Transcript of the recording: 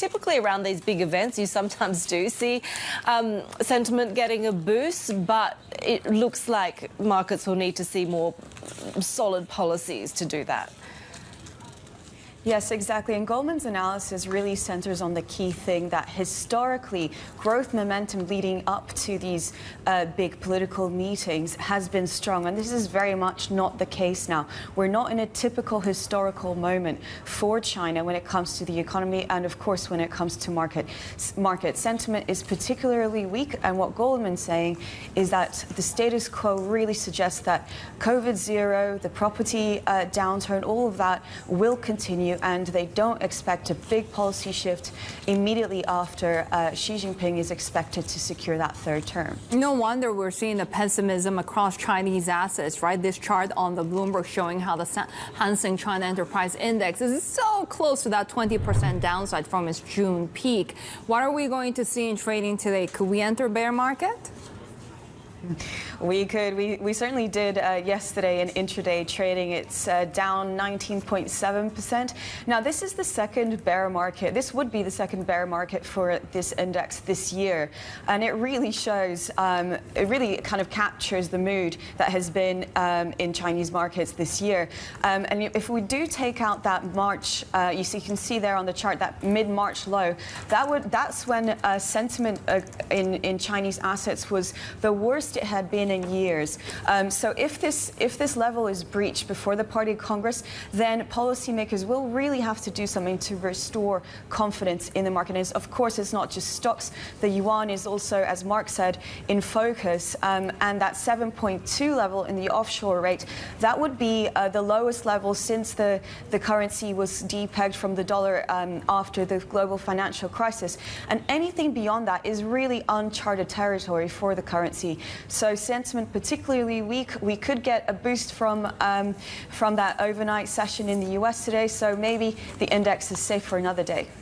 Typically around these big events, you sometimes do see sentiment getting a boost, but it looks like markets will need to see more solid policies to do that. Yes, exactly. And Goldman's analysis really centers on the key thing that historically growth momentum leading up to these big political meetings has been strong. And this is very much not the case now. We're not in a typical historical moment for China when it comes to the economy and, of course, when it comes to market sentiment is particularly weak. And what Goldman's saying is that the status quo really suggests that COVID-0, the property downturn, all of that will continue. And they don't expect a big policy shift immediately after Xi Jinping is expected to secure that third term. No wonder we're seeing the pessimism across Chinese assets, right? This chart on the Bloomberg showing how the Hang Seng China Enterprise Index is so close to that 20% downside from its June peak. What are we going to see in trading today? Could we enter bear market? We could. We certainly did yesterday in intraday trading. It's down 19.7%. Now, this is the second bear market. This would be the second bear market for this index this year. And it really shows, it really kind of captures the mood that has been in Chinese markets this year. And if we do take out that March, you can see there on the chart that mid-March low, that's when sentiment in Chinese assets was the worst it had been in years. So if this level is breached before the Party Congress, then policymakers will really have to do something to restore confidence in the market. And of course, it's not just stocks. The yuan is also, as Mark said, in focus. And that 7.2 level in the offshore rate, that would be the lowest level since the currency was depegged from the dollar after the global financial crisis. And anything beyond that is really uncharted territory for the currency. So sentiment particularly weak. We could get a boost from that overnight session in the US today. So maybe the index is safe for another day.